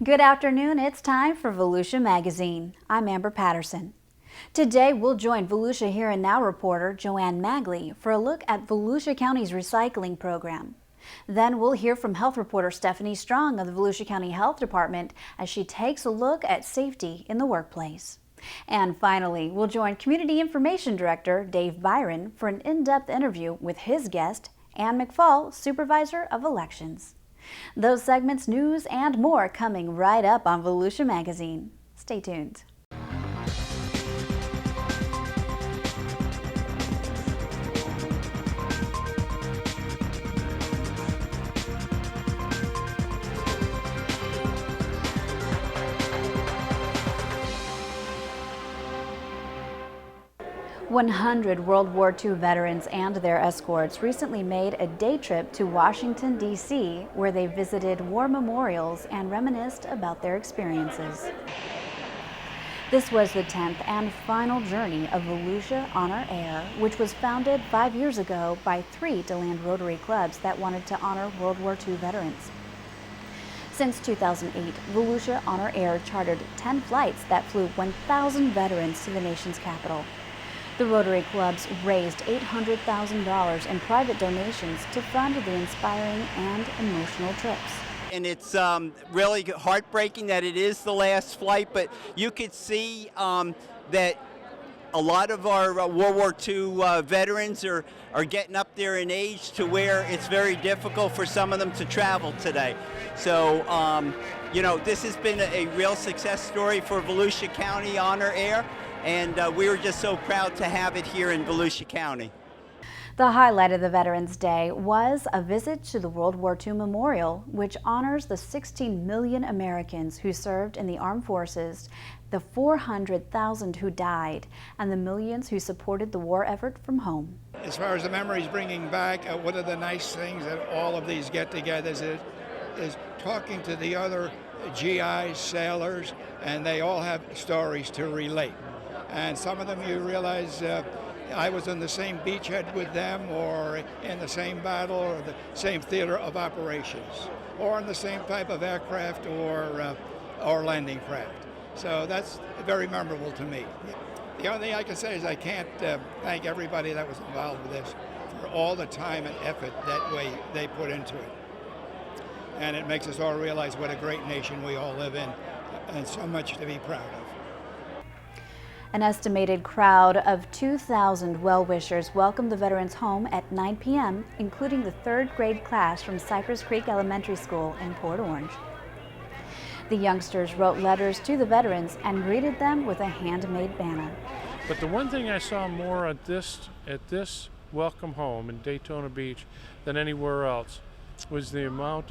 Good afternoon, it's time for Volusia Magazine. I'm Amber Patterson. Today we'll join Volusia Here and Now reporter Joanne Magley for a look at Volusia County's recycling program. Then we'll hear from health reporter Stephanie Strong of the Volusia County Health Department as she takes a look at safety in the workplace. And finally, we'll join Community Information Director Dave Byron for an in-depth interview with his guest, Ann McFall, Supervisor of Elections. Those segments, news, and more coming right up on Volusia Magazine. Stay tuned. 100 World War II veterans and their escorts recently made a day trip to Washington, D.C., where they visited war memorials and reminisced about their experiences. This was the 10th and final journey of Volusia Honor Air, which was founded 5 years ago by 3 DeLand Rotary clubs that wanted to honor World War II veterans. Since 2008, Volusia Honor Air chartered 10 flights that flew 1,000 veterans to the nation's capital. The Rotary clubs raised $800,000 in private donations to fund the inspiring and emotional trips. And it's really heartbreaking that it is the last flight, but you could see that a lot of our World War II veterans are getting up there in age to where it's very difficult for some of them to travel today. So, you know, this has been a real success story for Volusia County Honor Air. And we were just so proud to have it here in Volusia County. The highlight of the Veterans Day was a visit to the World War II Memorial, which honors the 16 million Americans who served in the armed forces, the 400,000 who died, and the millions who supported the war effort from home. As far as the memories bringing back, one of the nice things that all of these get-togethers is talking to the other GIs, sailors, and they all have stories to relate. And some of them you realize I was in the same beachhead with them, or in the same battle, or the same theater of operations, or in the same type of aircraft or landing craft. So that's very memorable to me. The only thing I can say is I can't thank everybody that was involved with this for all the time and effort that way they put into it. And it makes us all realize what a great nation we all live in, and so much to be proud of. An estimated crowd of 2,000 well-wishers welcomed the veterans home at 9 p.m., including the 3rd grade class from Cypress Creek Elementary School in Port Orange. The youngsters wrote letters to the veterans and greeted them with a handmade banner. But the one thing I saw more at this welcome home in Daytona Beach than anywhere else was the amount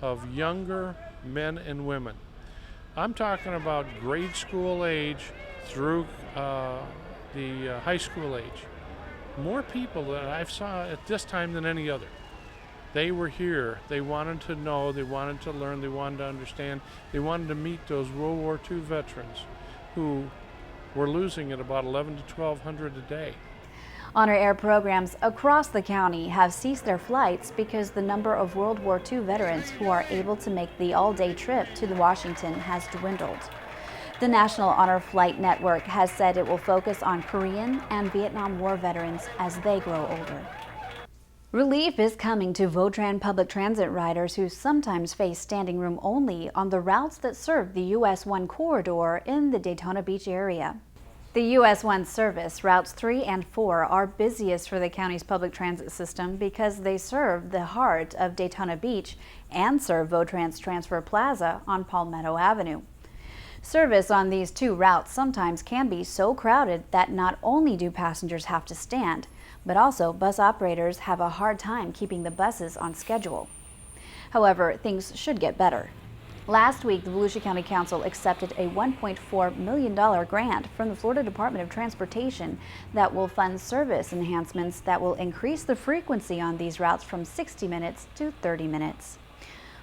of younger men and women. I'm talking about grade school age through the high school age. More people that I've saw at this time than any other. They were here. They wanted to know, they wanted to learn, they wanted to understand, they wanted to meet those World War II veterans who were losing at about 1,100 to 1,200 a day. Honor Air programs across the county have ceased their flights because the number of World War II veterans who are able to make the all-day trip to Washington has dwindled. The National Honor Flight Network has said it will focus on Korean and Vietnam War veterans as they grow older. Relief is coming to Votran public transit riders who sometimes face standing room only on the routes that serve the US 1 corridor in the Daytona Beach area. The US 1 service, routes 3 and 4, are busiest for the county's public transit system because they serve the heart of Daytona Beach and serve Votran's Transfer Plaza on Palmetto Avenue. Service on these 2 routes sometimes can be so crowded that not only do passengers have to stand, but also bus operators have a hard time keeping the buses on schedule. However, things should get better. Last week, the Volusia County Council accepted a $1.4 million grant from the Florida Department of Transportation that will fund service enhancements that will increase the frequency on these routes from 60 minutes to 30 minutes.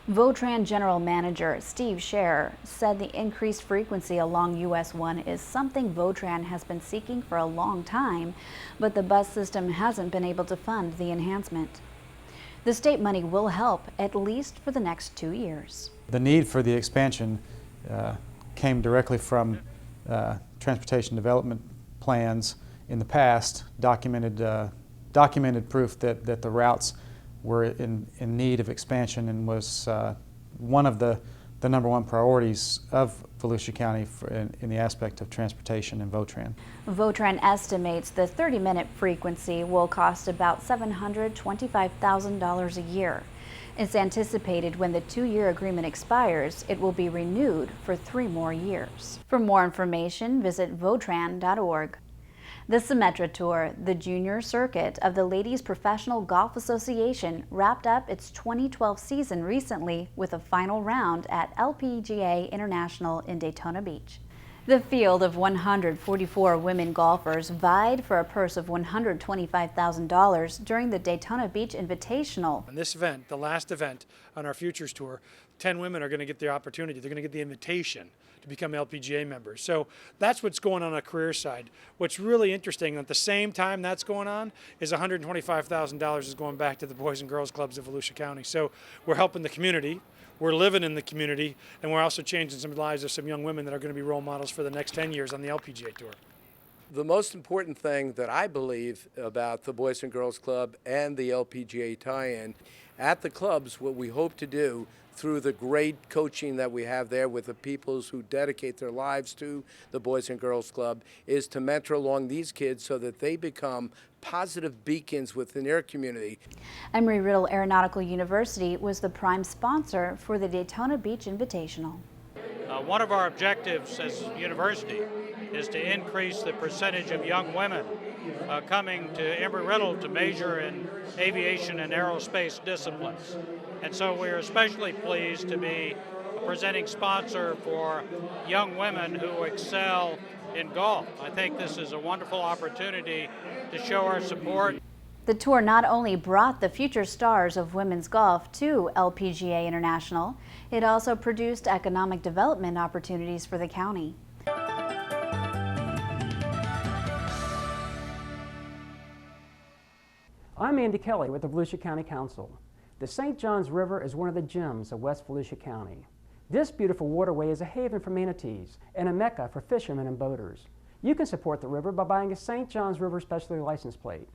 Votran General Manager Steve Scherer said the increased frequency along US 1 is something Votran has been seeking for a long time, but the bus system hasn't been able to fund the enhancement. The state money will help at least for the next 2 years. The need for the expansion came directly from transportation development plans in the past, documented proof that the routes were in need of expansion, and was one of the number one priorities of Volusia County in the aspect of transportation and VOTRAN. VOTRAN estimates the 30-minute frequency will cost about $725,000 a year. It's anticipated when the 2-year agreement expires, it will be renewed for 3 more years. For more information, visit Votran.org. The Symetra Tour, the junior circuit of the Ladies Professional Golf Association, wrapped up its 2012 season recently with a final round at LPGA International in Daytona Beach. The field of 144 women golfers vied for a purse of $125,000 during the Daytona Beach Invitational. On this event, the last event on our Futures Tour, 10 women are going to get the opportunity. They're going to get the invitation to become LPGA members. So that's what's going on the career side. What's really interesting, at the same time that's going on, is $125,000 is going back to the Boys and Girls Clubs of Volusia County. So we're helping the community, we're living in the community, and we're also changing some lives of some young women that are going to be role models for the next 10 years on the LPGA Tour. The most important thing that I believe about the Boys and Girls Club and the LPGA tie-in, at the clubs, what we hope to do through the great coaching that we have there with the people who dedicate their lives to the Boys and Girls Club, is to mentor along these kids so that they become positive beacons within their community. Embry-Riddle Aeronautical University was the prime sponsor for the Daytona Beach Invitational. One of our objectives as a university is to increase the percentage of young women coming to Embry-Riddle to major in aviation and aerospace disciplines. And so we're especially pleased to be a presenting sponsor for young women who excel in golf. I think this is a wonderful opportunity to show our support. The tour not only brought the future stars of women's golf to LPGA International, it also produced economic development opportunities for the county. I'm Andy Kelly with the Volusia County Council. The St. Johns River is one of the gems of West Volusia County. This beautiful waterway is a haven for manatees and a mecca for fishermen and boaters. You can support the river by buying a St. Johns River specialty license plate.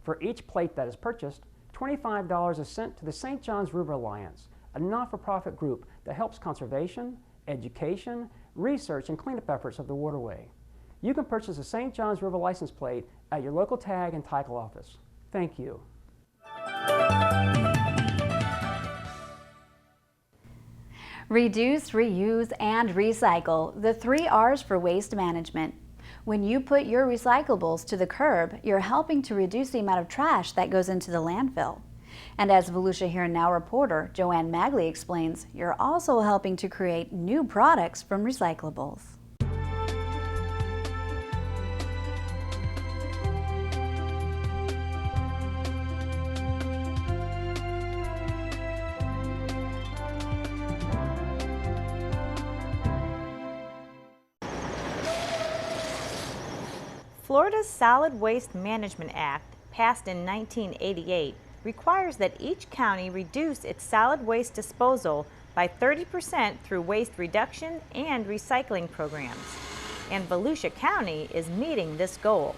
For each plate that is purchased, $25 is sent to the St. Johns River Alliance, a not-for-profit group that helps conservation, education, research, and cleanup efforts of the waterway. You can purchase a St. Johns River license plate at your local tag and title office. Thank you. Reduce, reuse, and recycle, the 3 R's for waste management. When you put your recyclables to the curb, you're helping to reduce the amount of trash that goes into the landfill. And as Volusia Here and Now reporter Joanne Magley explains, you're also helping to create new products from recyclables. Florida's Solid Waste Management Act, passed in 1988, requires that each county reduce its solid waste disposal by 30% through waste reduction and recycling programs. And Volusia County is meeting this goal.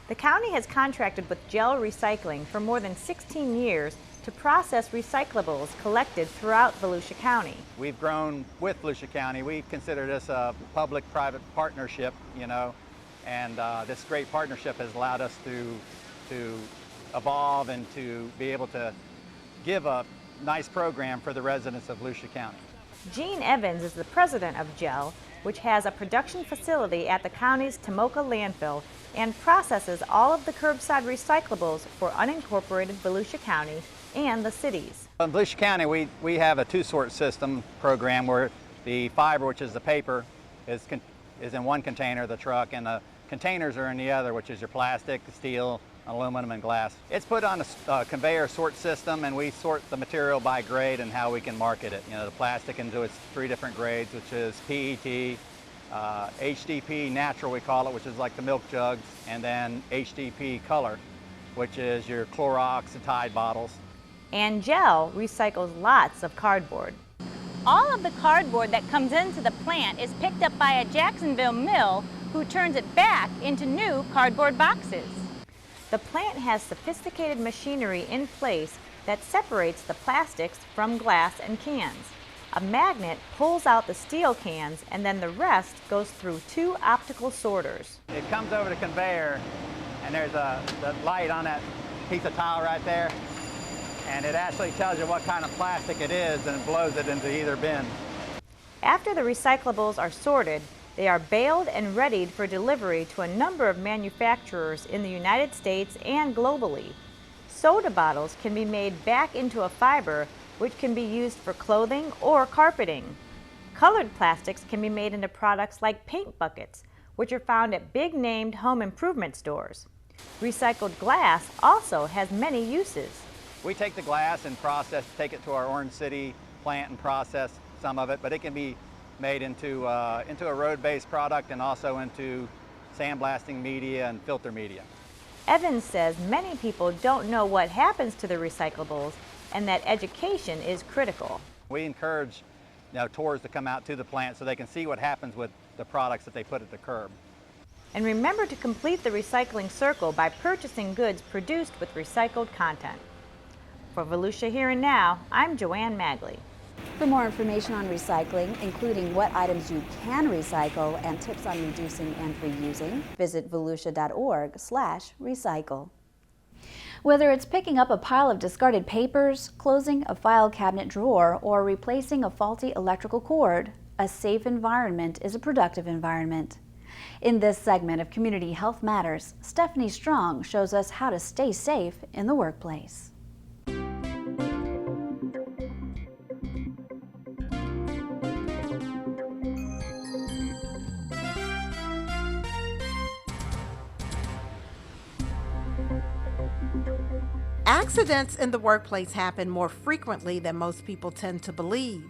The county has contracted with Gel Recycling for more than 16 years to process recyclables collected throughout Volusia County. We've grown with Volusia County. We consider this a public-private partnership, and this great partnership has allowed us to evolve and to be able to give a nice program for the residents of Volusia County. Gene Evans is the president of GEL, which has a production facility at the county's Tomoka landfill and processes all of the curbside recyclables for unincorporated Volusia County and the cities. In Volusia County, we have a 2-sort system program where the fiber, which is the paper, is in one container, the truck, and the containers are in the other, which is your plastic, steel, aluminum, and glass. It's put on a conveyor sort system, and we sort the material by grade and how we can market it. The plastic into its 3 different grades, which is PET, HDP natural we call it, which is like the milk jugs, and then HDP color, which is your Clorox and Tide bottles. And Gel recycles lots of cardboard. All of the cardboard that comes into the plant is picked up by a Jacksonville mill who turns it back into new cardboard boxes. The plant has sophisticated machinery in place that separates the plastics from glass and cans. A magnet pulls out the steel cans, and then the rest goes through 2 optical sorters. It comes over the conveyor, and there's the light on that piece of tile right there, and it actually tells you what kind of plastic it is, and it blows it into either bin. After the recyclables are sorted, they are baled and readied for delivery to a number of manufacturers in the United States and globally. Soda bottles can be made back into a fiber which can be used for clothing or carpeting. Colored plastics can be made into products like paint buckets, which are found at big-named home improvement stores. Recycled glass also has many uses. We take the glass and take it to our Orange City plant and process some of it, but it can be made into a road-based product and also into sandblasting media and filter media. Evans says many people don't know what happens to the recyclables and that education is critical. We encourage tours to come out to the plant so they can see what happens with the products that they put at the curb. And remember to complete the recycling circle by purchasing goods produced with recycled content. For Volusia Here and Now, I'm Joanne Magley. For more information on recycling, including what items you can recycle and tips on reducing and reusing, visit volusia.org/recycle. Whether it's picking up a pile of discarded papers, closing a file cabinet drawer, or replacing a faulty electrical cord, a safe environment is a productive environment. In this segment of Community Health Matters, Stephanie Strong shows us how to stay safe in the workplace. Accidents in the workplace happen more frequently than most people tend to believe.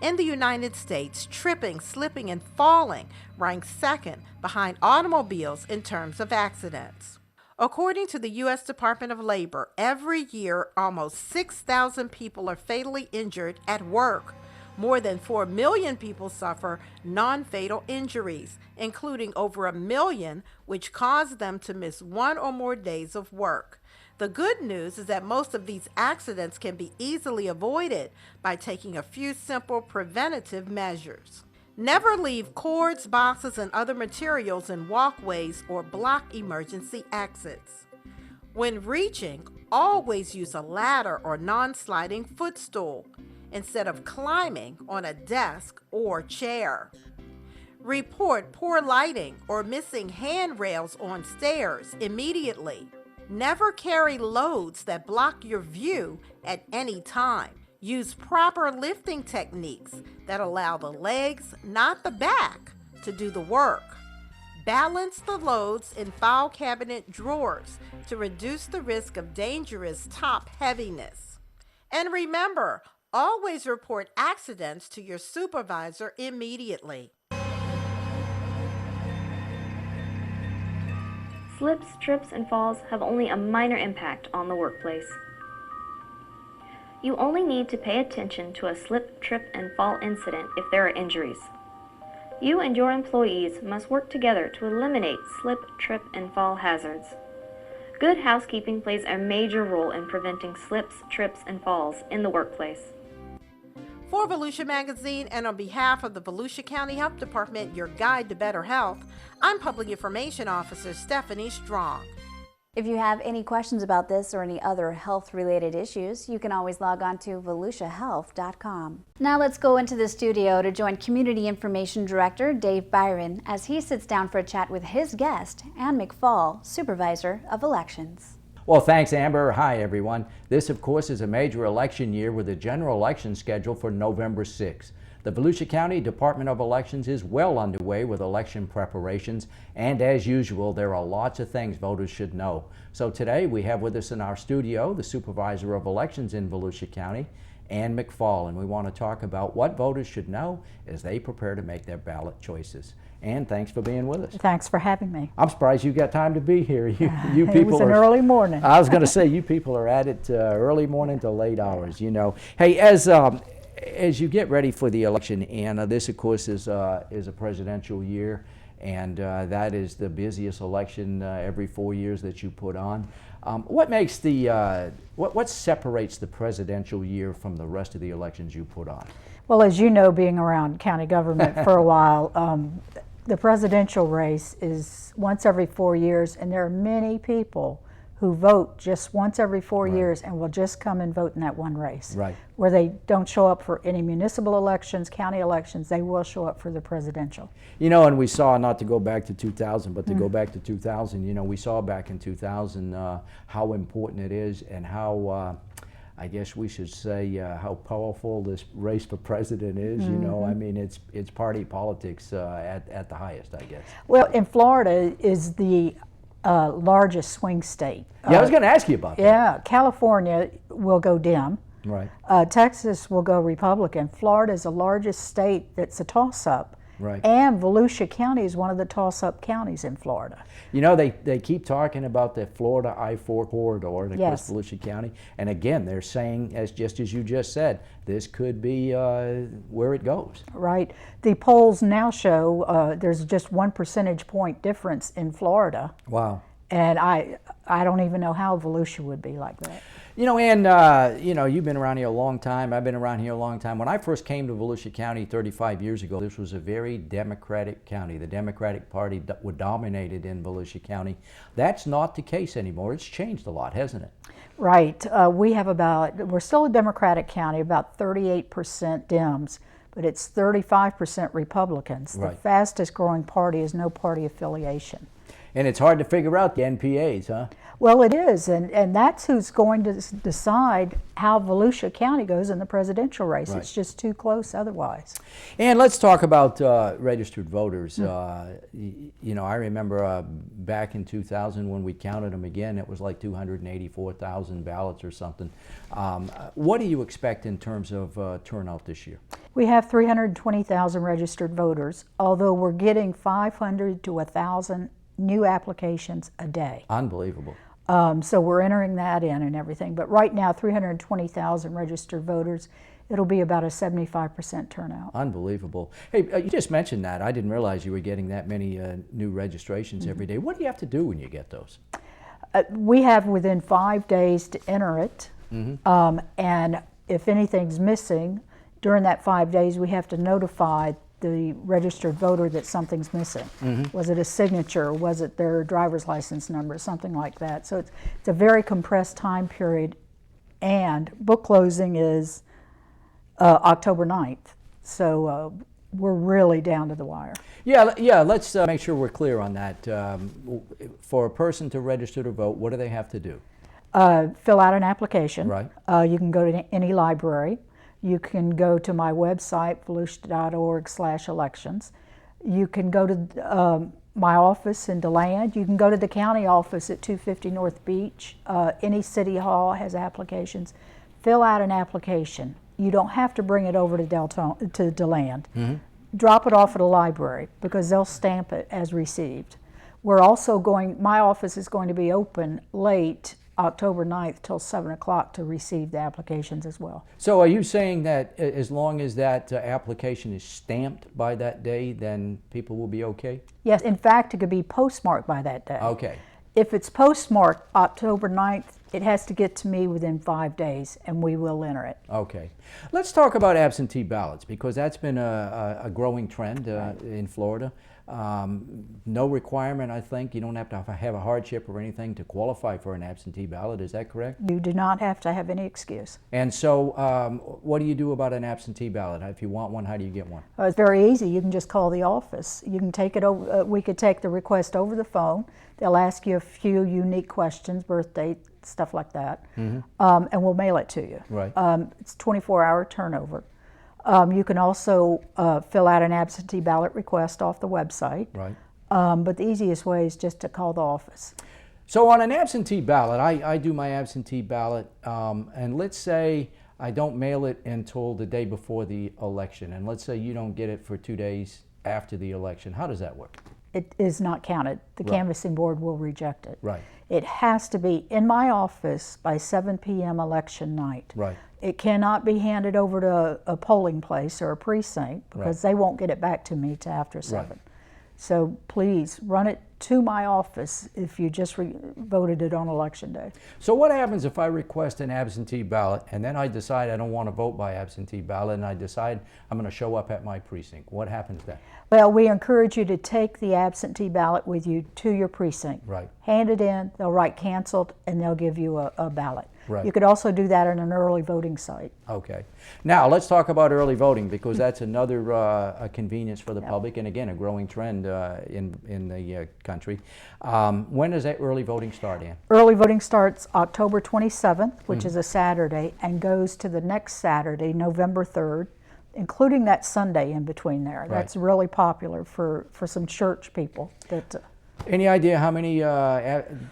In the United States, tripping, slipping, and falling ranks second behind automobiles in terms of accidents. According to the U.S. Department of Labor, every year almost 6,000 people are fatally injured at work. More than 4 million people suffer non-fatal injuries, including over 1 million which cause them to miss 1 or more days of work. The good news is that most of these accidents can be easily avoided by taking a few simple preventative measures. Never leave cords, boxes, and other materials in walkways or block emergency exits. When reaching, always use a ladder or non-sliding footstool instead of climbing on a desk or chair. Report poor lighting or missing handrails on stairs immediately. Never carry loads that block your view at any time. Use proper lifting techniques that allow the legs, not the back, to do the work. Balance the loads in file cabinet drawers to reduce the risk of dangerous top heaviness. And remember, always report accidents to your supervisor immediately. Slips, trips, and falls have only a minor impact on the workplace. You only need to pay attention to a slip, trip, and fall incident if there are injuries. You and your employees must work together to eliminate slip, trip, and fall hazards. Good housekeeping plays a major role in preventing slips, trips, and falls in the workplace. For Volusia Magazine and on behalf of the Volusia County Health Department, your guide to better health, I'm Public Information Officer Stephanie Strong. If you have any questions about this or any other health-related issues, you can always log on to volusiahealth.com. Now let's go into the studio to join Community Information Director Dave Byron as he sits down for a chat with his guest, Ann McFall, Supervisor of Elections. Well, thanks, Amber. Hi, everyone. This, of course, is a major election year with a general election scheduled for November 6th. The Volusia County Department of Elections is well underway with election preparations, and as usual, there are lots of things voters should know. So today we have with us in our studio the Supervisor of Elections in Volusia County, Ann McFarland. We want to talk about what voters should know as they prepare to make their ballot choices. Ann, thanks for being with us. Thanks for having me. I'm surprised you got time to be here. You people it was an early morning. I was going to say, you people are at it early morning to late hours, you know. Hey, as you get ready for the election, Anna, this of course is a presidential year, and that is the busiest election every 4 years that you put on. What makes what separates the presidential year from the rest of the elections you put on? Well, as you know, being around county government for a while, the presidential race is once every 4 years, and there are many people who vote just once every 4 years and will just come and vote in that one race. Right. Where they don't show up for any municipal elections, county elections, they will show up for the presidential. You know, and we saw, not to go back to 2000, but to go back to 2000, you know, we saw back in 2000 how important it is and how, I guess we should say, how powerful this race for president is. You know, I mean, it's party politics at the highest, I guess. Well, in Florida is the largest swing state. Yeah, I was going to ask you about that. Yeah, California will go Dem. Right. Texas will go Republican. Florida is the largest state that's a toss-up. Right. And Volusia County is one of the toss-up counties in Florida. You know, they keep talking about the Florida I-4 corridor, of course, Volusia County. And again, they're saying, just as you just said, this could be where it goes. Right. The polls now show there's just 1 percentage point difference in Florida. Wow. And I don't even know how Volusia would be like that. You know, and you know, you've been around here a long time. I've been around here a long time. When I first came to Volusia County 35 years ago, this was a very Democratic county. The Democratic Party dominated in Volusia County. That's not the case anymore. It's changed a lot, hasn't it? Right. We're still a Democratic county, about 38% Dems, but it's 35% Republicans. Right. The fastest growing party is no party affiliation. And it's hard to figure out the NPAs, huh? Well, it is, and that's who's going to decide how Volusia County goes in the presidential race. Right. It's just too close otherwise. And let's talk about registered voters. You know, I remember back in 2000 when we counted them again, it was like 284,000 ballots or something. What do you expect in terms of turnout this year? We have 320,000 registered voters, although we're getting 500 to 1,000 new applications a day. Unbelievable. So we're entering that in and everything. But right now, 320,000 registered voters. It'll be about a 75% turnout. Unbelievable. Hey, you just mentioned that. I didn't realize you were getting that many new registrations every day. What do you have to do when you get those? We have within 5 days to enter it. And if anything's missing, during that 5 days, we have to notify the registered voter that something's missing. Was it a signature? Was it their driver's license number? Something like that. So it's a very compressed time period, and book closing is October 9th. So we're really down to the wire. Yeah. Let's make sure we're clear on that. For a person to register to vote, what do they have to do? Fill out an application. Right. You can go to any library. You can go to my website, volusia.org/elections. You can go to my office in DeLand. You can go to the county office at 250 North Beach. Any city hall has applications. Fill out an application. You don't have to bring it over to DeLand. Drop it off at a library because they'll stamp it as received. We're also my office is going to be open late October 9th till 7 o'clock to receive the applications as well. So are you saying that as long as that application is stamped by that day, then people will be okay? Yes, in fact, it could be postmarked by that day. Okay. If it's postmarked October 9th, it has to get to me within 5 days, and we will enter it. Okay. Let's talk about absentee ballots, because that's been a growing trend in Florida. No requirement, I think. You don't have to have a hardship or anything to qualify for an absentee ballot. Is that correct? You do not have to have any excuse. And so what do you do about an absentee ballot? If you want one, how do you get one? It's very easy. You can just call the office. You can take it over. We could take the request over the phone. They'll ask you a few unique questions, birth date, stuff like that, and we'll mail it to you. Right. It's 24-hour turnover. You can also fill out an absentee ballot request off the website. Right. But the easiest way is just to call the office. So on an absentee ballot, I do my absentee ballot, and let's say I don't mail it until the day before the election, and let's say you don't get it for 2 days after the election, how does that work? It is not counted. The Right. canvassing board will reject it. Right. It has to be in my office by 7 p.m. election night. Right. It cannot be handed over to a polling place or a precinct because Right. they won't get it back to me till after 7. So please run it to my office if you just voted it on election day. So what happens if I request an absentee ballot and then I decide I don't want to vote by absentee ballot and I decide I'm going to show up at my precinct? What happens then? Well, we encourage you to take the absentee ballot with you to your precinct. Right. Hand it in, they'll write canceled, and they'll give you a ballot. Right. You could also do that at an early voting site. Okay. Now let's talk about early voting because that's another a convenience for the public and again a growing trend in the country. When does that early voting start, Ann? Early voting starts October 27th, which is a Saturday, and goes to the next Saturday, November 3rd, including that Sunday in between there. Right. That's really popular for some church people. Any idea how many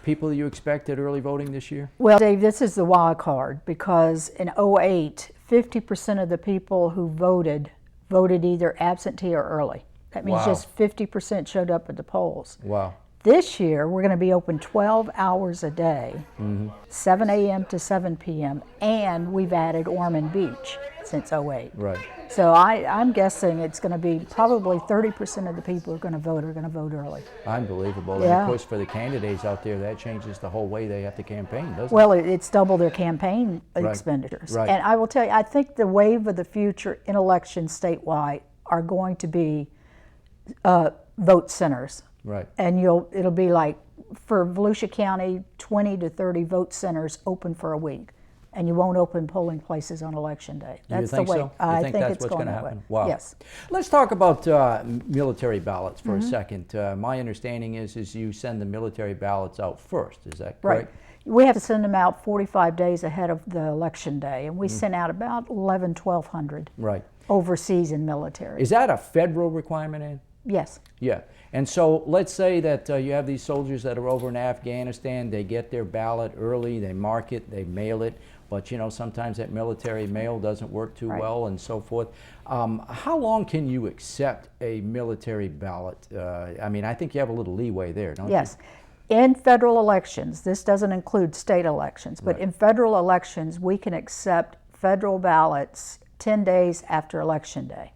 people you expect at early voting this year? Well, Dave, this is the wild card because in 2008, 50% of the people who voted either absentee or early. That means Wow. just 50% showed up at the polls. Wow. This year, we're going to be open 12 hours a day, 7 a.m. to 7 p.m., and we've added Ormond Beach since 2008. Right. So I'm guessing it's going to be probably 30% of the people who are going to vote early. Unbelievable. And Yeah. of course, for the candidates out there, that changes the whole way they have to campaign, doesn't Well, it? it's double their campaign Right. expenditures. Right. And I will tell you, I think the wave of the future in elections statewide are going to be vote centers. Right. And it'll be like, for Volusia County, 20 to 30 vote centers open for a week. And you won't open polling places on election day. That's You think the way. so? You I think think that's it's what's going gonna that way. happen? Wow. Yes. Let's talk about military ballots for a second. My understanding is you send the military ballots out first. Is that correct? Right. We have to send them out 45 days ahead of the election day, and we send out about 1,200 Right. overseas in military. Is that a federal requirement, Ann? Yes. Yeah. And so let's say that you have these soldiers that are over in Afghanistan, they get their ballot early, they mark it, they mail it, but you know, sometimes that military mail doesn't work too well and so forth. How long can you accept a military ballot? I mean, I think you have a little leeway there, don't Yes. In federal elections, this doesn't include state elections, but Right. in federal elections, we can accept federal ballots 10 days after election day,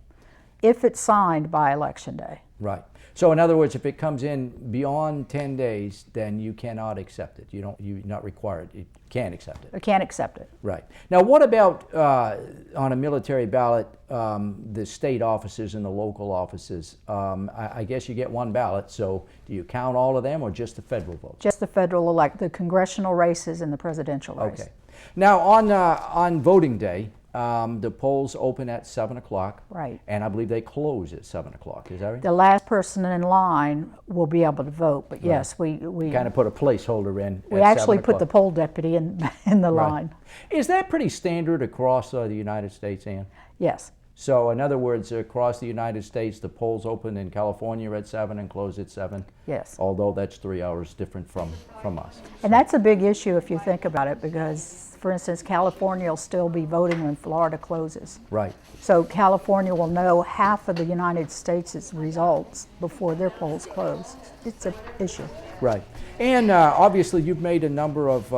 if it's signed by election day. you? Right. So in other words, if it comes in beyond 10 days, then you cannot accept it. You're not required. You can't accept it. We can't accept it. Right. Now, what about on a military ballot, the state offices and the local offices? I guess you get one ballot, so do you count all of them or just the federal votes? Just the federal the congressional races and the presidential race. Okay. Now, on voting day, the polls open at 7 o'clock. Right. And I believe they close at 7 o'clock. Is that right? The last person in line will be able to vote, but yes, we kind of put a placeholder in. we at actually 7 put the o'clock. poll deputy in the Right. line. Is that pretty standard across the United States, Ann? Yes. So, in other words, across the United States, the polls open in California at 7 and close at 7? Yes. Although that's 3 hours different from us. And that's a big issue if you think about it, because, for instance, California will still be voting when Florida closes. Right. So California will know half of the United States' results before their polls close. It's an issue. Right. And obviously, you've made a number of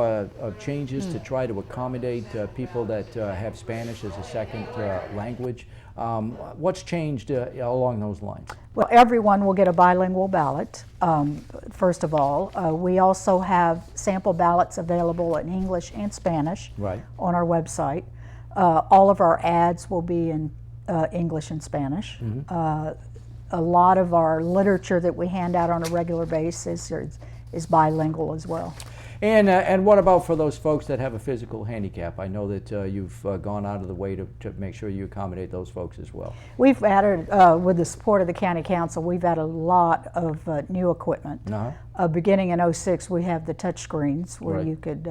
changes to try to accommodate people that have Spanish as a second language. What's changed along those lines? Well, everyone will get a bilingual ballot, first of all. We also have sample ballots available in English and Spanish Right. on our website. All of our ads will be in English and Spanish. A lot of our literature that we hand out on a regular basis is bilingual as well. And what about for those folks that have a physical handicap? I know that you've gone out of the way to make sure you accommodate those folks as well. We've added, with the support of the County Council, we've added a lot of new equipment. Beginning in '06, we have the touch screens where Right. you could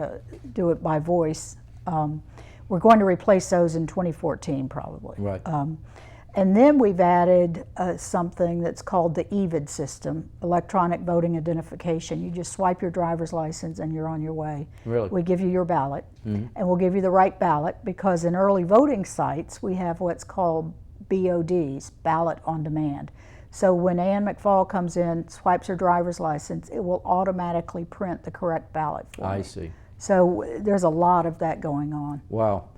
do it by voice. We're going to replace those in 2014 probably. Right. And then we've added something that's called the EVID system, electronic voting identification. You just swipe your driver's license and you're on your way. Really? We give you your ballot, and we'll give you the right ballot, because in early voting sites we have what's called BODs, ballot on demand. So when Ann McFall comes in, swipes her driver's license, it will automatically print the correct ballot for I me. see. So there's a lot of that going on. Wow.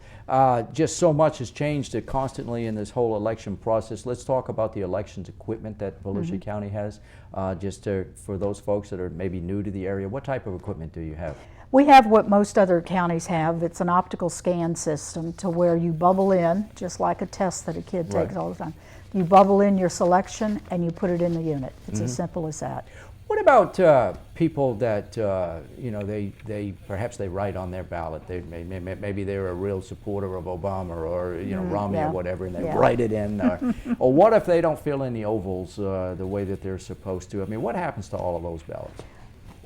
Just so much has changed constantly in this whole election process. Let's talk about the elections equipment that Volusia County has. For those folks that are maybe new to the area, what type of equipment do you have? We have what most other counties have. It's an optical scan system to where you bubble in, just like a test that a kid takes all the time. You bubble in your selection and you put it in the unit. It's as simple as that. What about people that you know, they perhaps they write on their ballot? Maybe they're a real supporter of Obama or Romney or whatever, and they write it in. Or what if they don't fill in the ovals the way that they're supposed to? I mean, what happens to all of those ballots?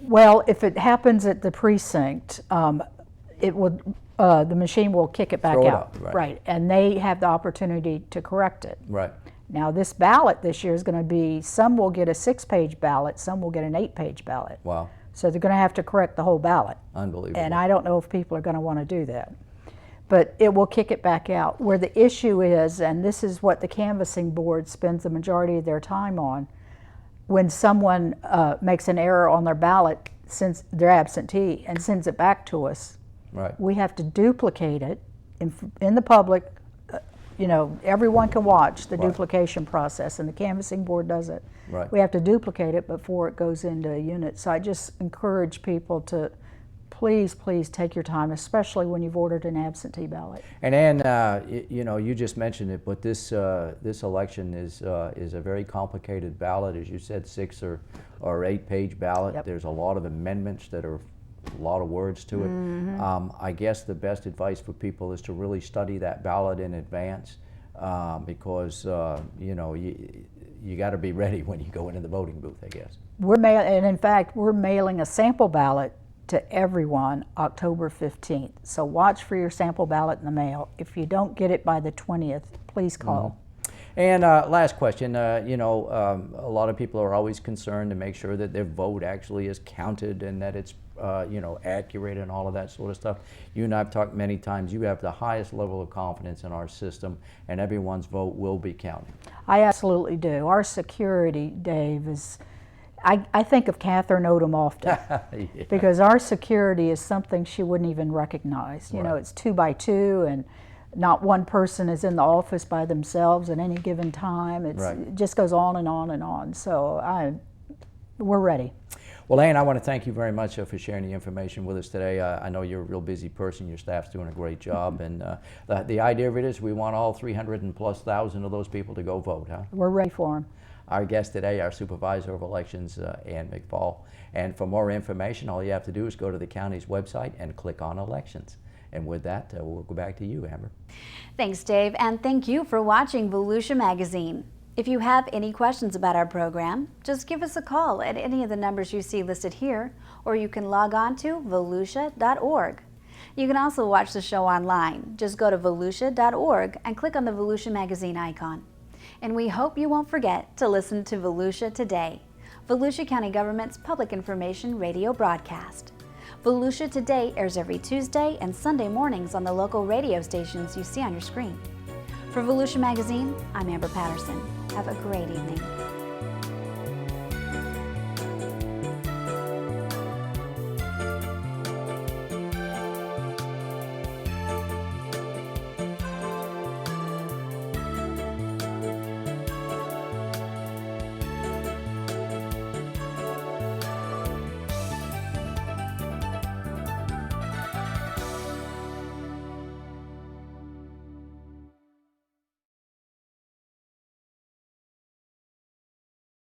Well, if it happens at the precinct, it would the machine will kick it back Throw it out. up, right. And they have the opportunity to correct it. Right. Now, this ballot this year is going to be, some will get a 6-page ballot, some will get an 8-page ballot. Wow. So they're going to have to correct the whole ballot. Unbelievable. And I don't know if people are going to want to do that. But it will kick it back out. Where the issue is, and this is what the canvassing board spends the majority of their time on, when someone makes an error on their ballot, since they're absentee, and sends it back to us, we have to duplicate it in the public. Everyone can watch the duplication process, and the canvassing board does it. We have to duplicate it before it goes into a unit. So I just encourage people to please take your time, especially when you've ordered an absentee ballot. And Ann, you just mentioned it, but this election is a very complicated ballot, as you said, 6 or 8-page ballot. There's a lot of amendments that are a lot of words to it. I guess the best advice for people is to really study that ballot in advance, because you got to be ready when you go into the voting booth, I guess. And in fact, we're mailing a sample ballot to everyone October 15th. So watch for your sample ballot in the mail. If you don't get it by the 20th, please call. And last question, a lot of people are always concerned to make sure that their vote actually is counted and that it's accurate and all of that sort of stuff. You and I have talked many times. You have the highest level of confidence in our system, and everyone's vote will be counted. I absolutely do. Our security, Dave, is, I think of Catherine Odom often because our security is something she wouldn't even recognize. You know, it's 2 by 2, and not one person is in the office by themselves at any given time. It just goes on and on and on. So we're ready. Well, Ann, I want to thank you very much for sharing the information with us today. I know you're a real busy person. Your staff's doing a great job. And the idea of it is we want all 300,000+ of those people to go vote, huh? We're ready for them. Our guest today, our Supervisor of Elections, Ann McFall. And for more information, all you have to do is go to the county's website and click on Elections. And with that, we'll go back to you, Amber. Thanks, Dave, and thank you for watching Volusia Magazine. If you have any questions about our program, just give us a call at any of the numbers you see listed here, or you can log on to volusia.org. You can also watch the show online. Just go to volusia.org and click on the Volusia Magazine icon. And we hope you won't forget to listen to Volusia Today, Volusia County Government's public information radio broadcast. Volusia Today airs every Tuesday and Sunday mornings on the local radio stations you see on your screen. For Volusia Magazine, I'm Amber Patterson. Have a great evening.